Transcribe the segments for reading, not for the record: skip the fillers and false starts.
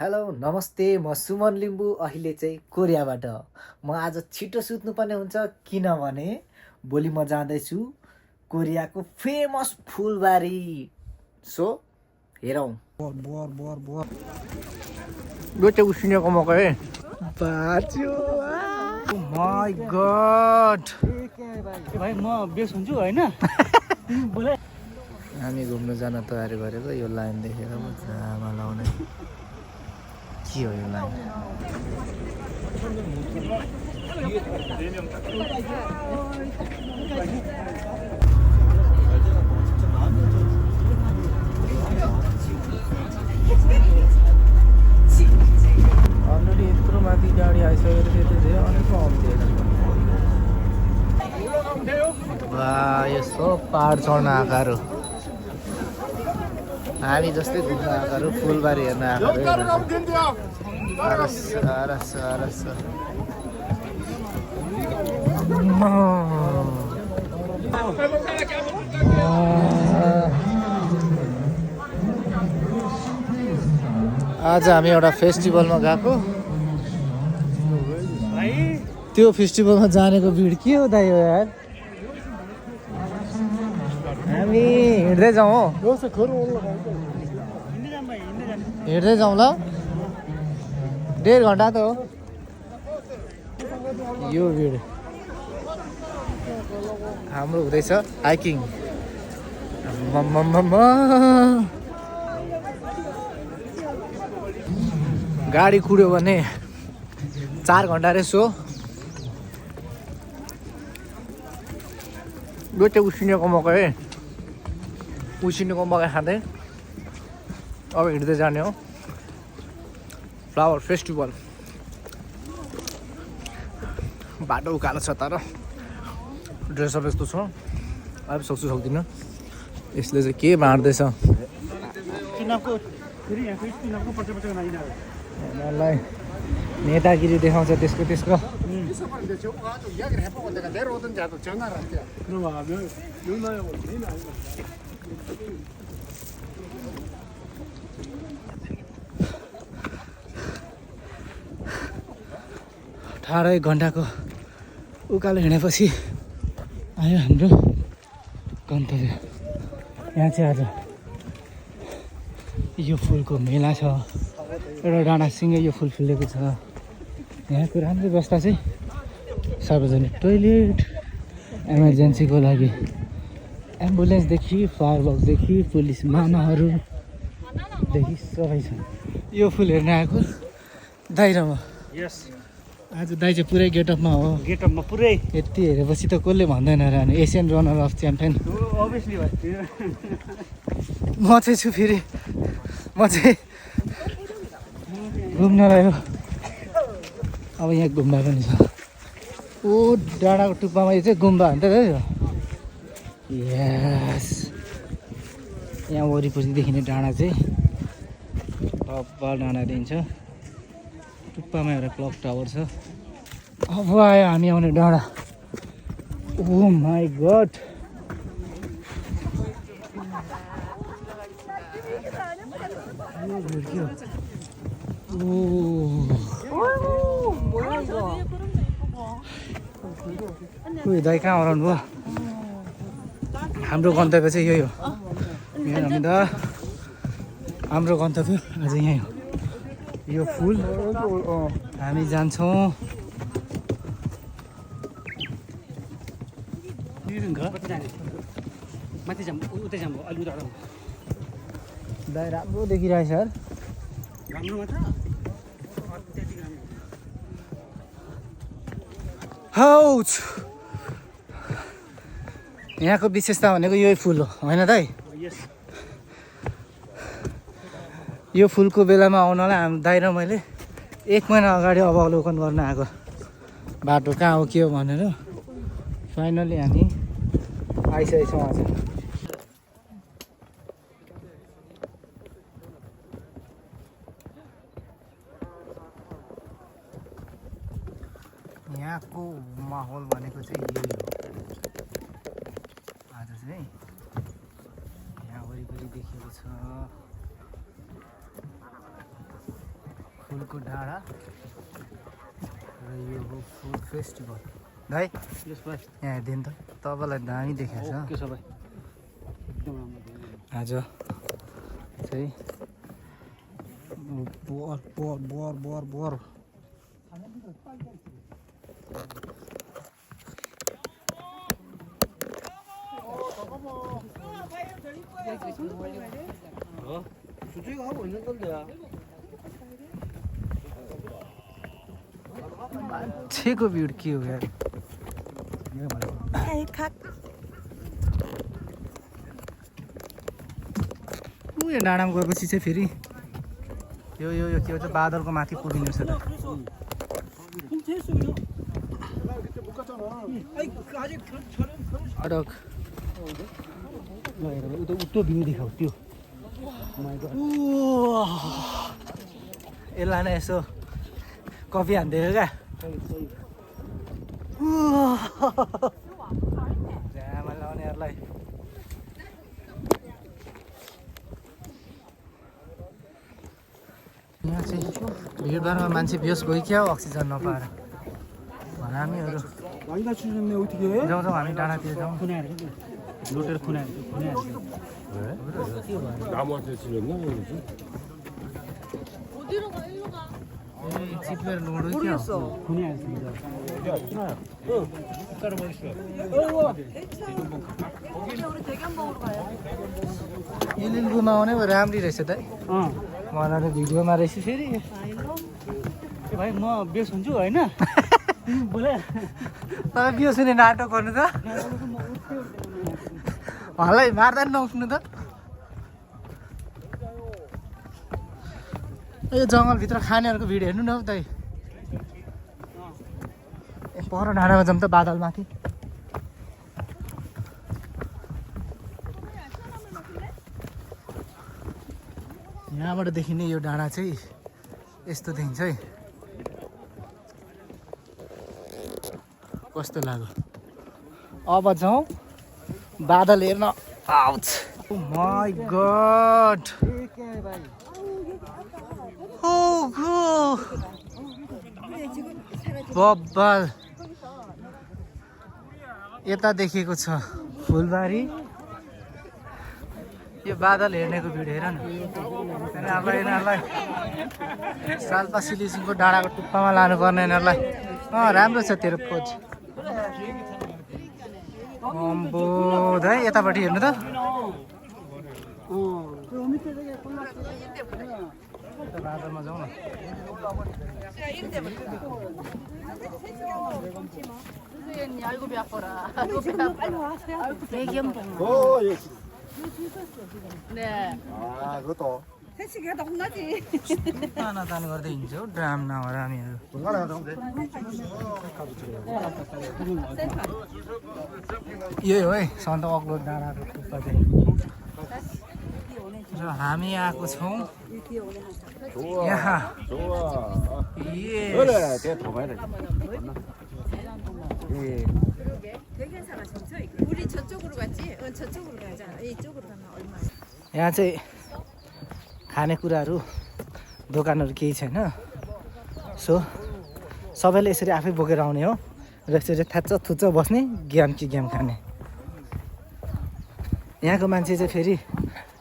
Hello नमस्ते, म सुमन लिम्बू अहिले चाहिँ कोरियाबाट। म आज छिटो सुत्नुपर्ने हुन्छ किनभने भोलि म जाँदैछु कोरियाको फेमस फुलबारी। सो हेरौँ। गोटे उसिनेको मकै बाच्यो, माय गॉड। भाइ म बेस हुन्छु हैन बोले हामी घुम्न जान तयारी गरेको यो लाइन देखेर म जामा लाउने के हो यो लाइन। अलरेडी यत्रो माथि गाडी आइसकेर चाहिँ अनेक आउँथ्यो। वाह, यस्तो पहाड चढ्न आएकाहरू, हामी जस्तै घुम्न आएकाहरू, फुलबारी हेर्न आएकाहरू। आज हामी एउटा फेस्टिभलमा गएको। त्यो फेस्टिभलमा जानेको भिड के हो दाइ यार। हामी हिँड्दै जाउँ हो, हिँड्दै जाउँ ल। 1.5 घन्टा त हो यो भिड। हाम्रो हुँदैछ हाइकिङ। गाडी कुड्यो भने 4 घन्टा रेस हो। गोटे उसिनेको मकै खाँदै अब हिँड्दै जाने हो। Flower festival. बाटो उकालो छ तर ड्रेसअप यस्तो छ, अब सक्दिनँ। यसले चाहिँ के बाँड्दैछ मलाई नेतागिरी देखाउँछ त्यसको। अठार घन्टाको उकालो हिँडेपछि आयो हाम्रो गन्तव्य। यहाँ चाहिँ आज यो फुलको मेला छ। एउटा डाँडासँगै यो फुल फुलेको छ। यहाँको राम्रो व्यवस्था चाहिँ सार्वजनिक टोइलेट, इमर्जेन्सीको लागि एम्बुलेन्सदेखि फायर बक्सदेखि पुलिस मामाहरूदेखि सबै छ। यो फुल हेर्न आएको दाइ र म। यस आज दाइ चाहिँ पुरै गेटअपमा हो। गेटअपमा पुरै यति हेरेपछि त कसले भन्दैन र Asian runner of champion. Obviously भाइ म चाहिँ छु फेरि, म चाहिँ घुम्न रह्यो। अब यहाँ गुम्बा पनि छ। ओ डाँडाको टुप्पामा यो चाहिँ गुम्बा हो नि त है। यस, यहाँ वरिपरि देखिने डाँडा चाहिँ डाँडा दिन्छ। टुप्पामा एउटा क्लक टावर छ। अब आयो हामी आउने डाँडा। ओ माई गड, दाइ कहाँ हराउनु भयो। हाम्रो गन्तव्य चाहिँ यही हो। हाम्रो गन्तव्य अझ यहीँ हो। यो फुल हामी जान्छौँ। माथि जाम उतै जाम अलि उता दाइ राम्रो देखिरहेछ सर। राम्रो मात्र हाउच, यहाँको विशेषता भनेको यही फुल हो होइन दाइ। यस यो फुलको बेलामा आउनलाई दाइ र मैले 1 महिना अगाडि अवलोकन गर्न आएको। बाटो कहाँ हो के हो भनेर फाइनली हामी आइसकेको छौँ आज। यहाँको माहौल भनेको चाहिँ यही हो। आज चाहिँ यहाँ वरिपरि देखिएको छ। फुलको डाँडा र यो हो फुड फेस्टिभल भाइ यस भाइ यहाँ हेरिदिनु त तपाईँलाई दामी देखाएको छ के छ भाइ एकदम राम्रो आज चाहिँ बर बर बर बर बर 주제가 하고 있는 건데요. मान्छेको भिड के हो यार ऊ यो डाँडामा गएपछि चाहिँ फेरि यो यो यो के भन्छ बादलको माथि पुगिनु छ त अडक उतो भ्यू देखाऊ त्यो यसलाई नै यसो कफी हानिदिएको क्या झ्यामा लाउनेहरूलाई यहाँ चाहिँ भिडभाडमा मान्छे बेहोस भयो क्या अक्सिजन नपाएर हामीहरू वाइदा सुन्ने उठ्यो जाउँ जाउँ हामी डाँडातिर जाउँ खुनाएर लुटेर खुनाएर 나무한테 찔렸나? चिप्लेर लुडो क्या हो खुनाएर यसले गुमाउने भयो राम्री रहेछ त मलाई त भिडियोमा रहेछ फेरि भाइ म बेस हुन्छु होइन बोले तपाईँ बियो सुने नाटक गर्नु त हल्लै मार्दा नि नउठ्नु त यो जङ्गलभित्र खानेहरूको भिड हेर्नु न हौ त पर डाँडामा जाउँ त बादलमाथि यहाँबाट देखिने यो डाँडा चाहिँ यस्तो देखिन्छ है कस्तो लाग्यो अब जाउँ बादल हेर्न आउच माई गड बब्बल यता देखेको छ फुलबारी यो बादल हेर्नेको भिडियो हेर न यिनीहरूलाई साल्पा सिलिसिङको डाँडाको टुप्पामा लानुपर्ने यिनीहरूलाई राम्रो छ तेरो खोज अम्बोध है यतापट्टि हेर्नु त बादलमा जाउँ न 아, 그것도. 회식해도 혼나지. तान गर्दै हिँड्छ हौ ड्राम नभएर हामीहरू 중간에 가자, 돼. यही हो है सन्त अग्लो डाँडाको टुप्पा चाहिँ र हामी आएको छौँ 좋아. यहाँ 좋아. ये 그래, 걔더 가야 돼. 예. 되게 괜찮아 진짜. 우리 저쪽으로 갔지? 저쪽으로 가자. 이쪽으로 가면 얼마야? यहाँ चाहिँ खानेकुराहरू दोकानहरू केही छैन सो सबैले यसरी आफै बोकेर आउने हो र यसरी थाच्च थुच्च बस्ने गेम कि गेम खाने यहाँको मान्छे चाहिँ फेरि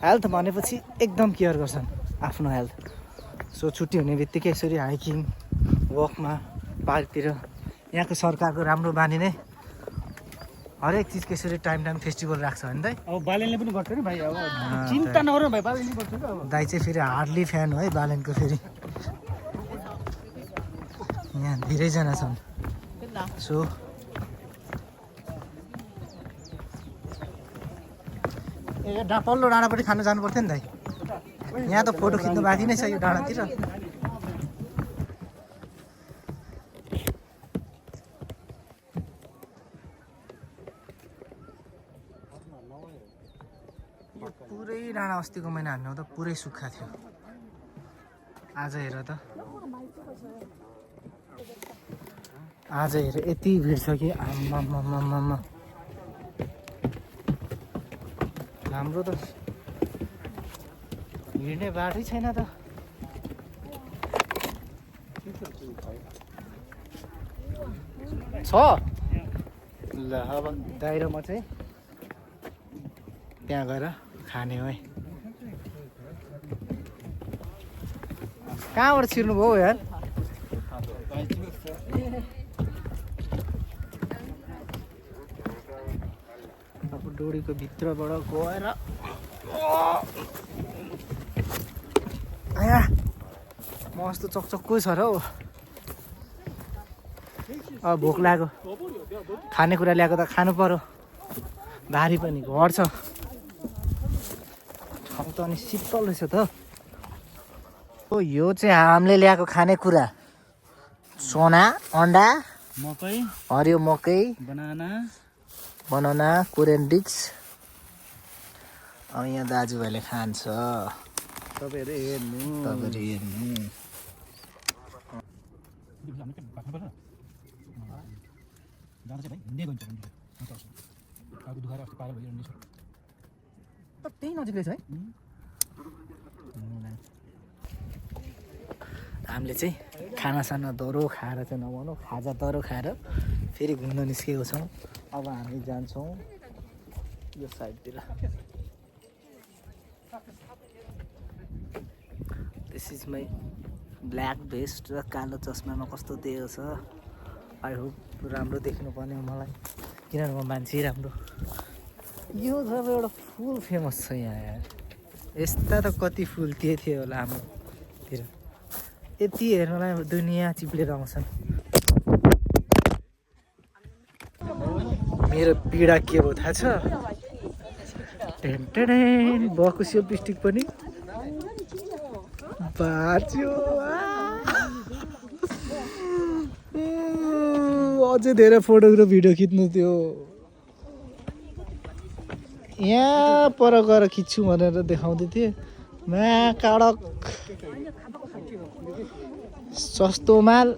हेल्थ भनेपछि एकदम केयर गर्छन् आफ्नो हेल्थ सो छुट्टी हुने बित्तिकै यसरी हाइकिङ वकमा पार्कतिर यहाँको सरकारको राम्रो बानी नै हरेक चिजको यसरी टाइम फेस्टिभल राख्छ होइन त अब बालेनले पनि गर्छ नि भाइ अब चिन्ता नगर्नु भाइ बालेनले गर्छ नि अब दाइ चाहिँ फेरि हार्डली फ्यान हो है बालेनको फेरि यहाँ धेरैजना छन् सो ए पल्लो डाँडापट्टि खानु जानु पर्थ्यो नि दाइ यहाँ त फोटो खिच्नु बाँकी नै छ यो डाँडातिर पुरै डाँडा अस्तिको महिना हान्नु त पुरै सुक्खा थियो आज हेर त आज हेर यति भिड छ कि आम्मामामामा हाम्रो त हिँड्ने बाटै छैन त छ ल अब दाइ र म चाहिँ त्यहाँ गएर खाने हो है कहाँबाट छिर्नु भयो यार अब डोरीको भित्रबाट गएर आया मस्त चकचक्को छ र हौ अब भोक लाग्यो खानेकुरा ल्याएको त खानु पर्यो भारी पनि घर छ ठाउँ त अनि शीतल रहेछ त ओ यो चाहिँ हामीले ल्याएको खानेकुरा सोना अन्डा मकै हरियो मकै बनाना कोरियन डिक्स अब यहाँ दाजुभाइले खान्छ तपाईँहरू हेर्नु त्यही नजिकै छ है हामीले चाहिँ खानासाना दह्रो खाएर चाहिँ नभनौँ खाजा दह्रो खाएर फेरि घुम्न निस्केको छौँ अब हामी जान्छौँ यो साइडतिर this is my black vest र कालो चस्मामा कस्तो दिएको छ आई होप राम्रो देख्नुपर्ने हो मलाई किनभने म मान्छे राम्रो यो त अब एउटा फुल फेमस छ यहाँ यार यस्ता त कति फुल थियो होला हाम्रोतिर यति हेर्नलाई दुनियाँ चिप्लेर आउँछन् मेरो पीडा के हो थाहा छ बकुस्यो पिस्टिक पनि बाँच्यो अझै धेरै फोटो र भिडियो खिच्नु थियो यहाँ पर गएर खिच्छु भनेर देखाउँदै थिएँ मा कडक सस्तो माल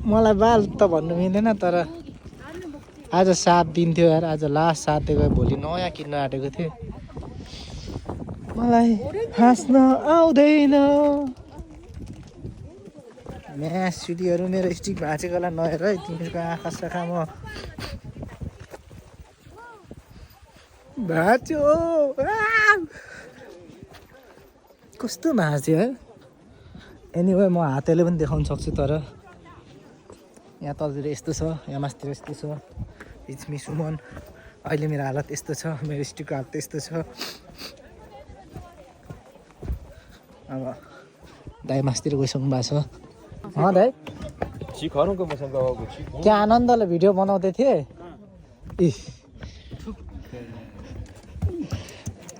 मलाई बाल त भन्नु मिल्दैन तर आज 7 दिन थियो यार आज लास्ट 7 दिएको भोलि नयाँ किन्न आँटेको थिएँ मलाई हाँस्न आउँदैन म्यास सिटीहरू मेरो स्टिक भाँचेकोलाई नहेर है तिमीहरूको आँखा साखा म भाँच्यो कस्तो भाँच्यो है एनिवे म हातले पनि देखाउन सक्छु तर यहाँ तलतिर यस्तो छ यहाँ मासतिर यस्तो छ इट्स मी सुमन अहिले मेरो हालत यस्तो छ मेरो स्टिकको हालत यस्तो छ अब दाइ मासतिर गइसक्नु भएको छ दाइ क्या आनन्दले भिडियो बनाउँदै थिएँ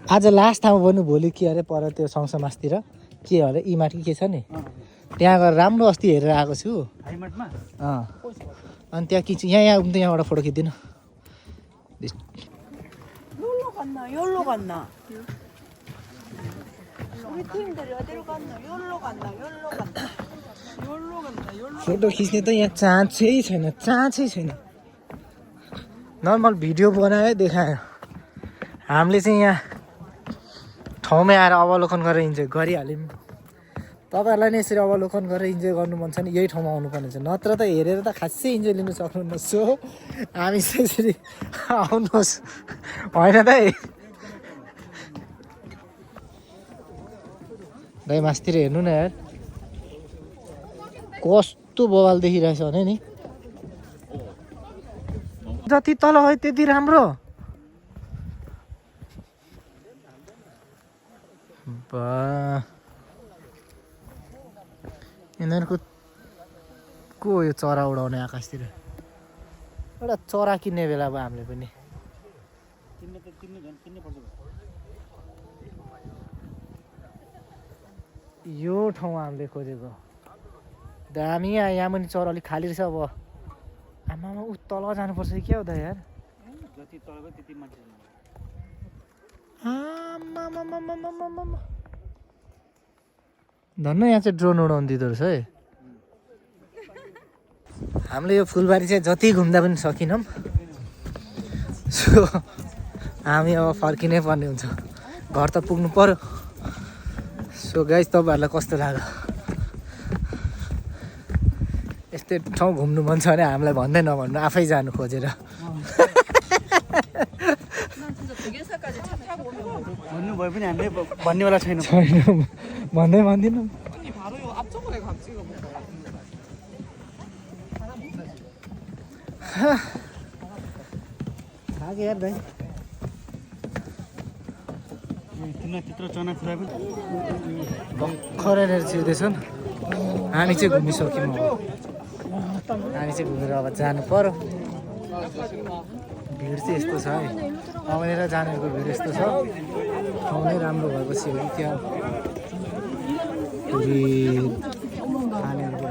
आज लास्ट ठाउँ भन्नु भोलि के अरे पर त्यो सँगसँगतिर के अरे इमाट के छ नि त्यहाँ गएर राम्रो अस्ति हेरेर आएको छु अनि त्यहाँ के यहाँ यहाँबाट फोटो खिच्दिनँ 여기로 갔나? 우리 팀들이 어디로 갔나? 여기로 갔나? फोटो खिच्ने त यहाँ चान्सै छैन नर्मल भिडियो बनायो देखायो हामीले चाहिँ यहाँ ठाउँमै आएर अवलोकन गरेर इन्जोय गरिहाल्यौँ तपाईँहरूलाई नै यसरी अवलोकन गरेर इन्जोय गर्नु मन छ नि यही ठाउँमा आउनुपर्ने छ नत्र त हेरेर त खासै इन्जोय लिनु सक्नुहुन्न सो हामी चाहिँ यसरी आउनुहोस् होइन दाइ दाइ मासतिर हेर्नु न यार कस्तो बवाल देखिरहेछ भने नि जति तल है त्यति राम्रो बा यिनीहरूको को यो चरा उडाउने आकाशतिर एउटा चरा किन्ने बेला भयो हामीले पनि यो ठाउँ हामीले खोजेको दामी यहाँ पनि चरा अलिक खाली रहेछ अब आमामा ऊ तल जानुपर्छ कि क्या हो दा यार धन्न यहाँ चाहिँ ड्रोन उडाउनु दिँदो रहेछ है हामीले यो फुलबारी चाहिँ जति घुम्दा पनि सकिनौँ सो हामी अब फर्किनै पर्ने हुन्छ घर त पुग्नु पर्यो सो गाइस तपाईँहरूलाई कस्तो लाग्यो यस्तै ठाउँ घुम्नु मन छ भने हामीलाई भन्दै नभन्नु आफै जानु खोजेर भन्नुभयो पनि हामीले भन्नेवाला छैन छैन भन्दै भन्दिनँ थाक्यो यार दाइ तिमीलाई त्यत्रो चना खुवाए पनि भर्खरै छिर्दैछन् हामी चाहिँ घुमिसक्यौँ अब हामी चाहिँ घुमेर अब जानु पर्यो भिड चाहिँ यस्तो छ है आउनेर जानेको भिड यस्तो छ ठाउँ नै राम्रो भएपछि हो कि त्यहाँ पुरी खानेहरूको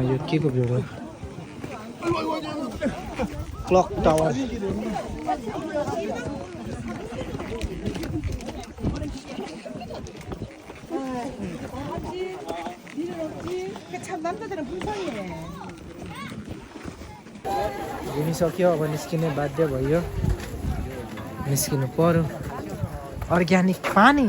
यो के को भिड हो क्लक टावर 참 남자들은 불쌍해. घुमिसक्यो अब निस्किने बाध्य भयो निस्किनु पर्यो अर्ग्यानिक पानी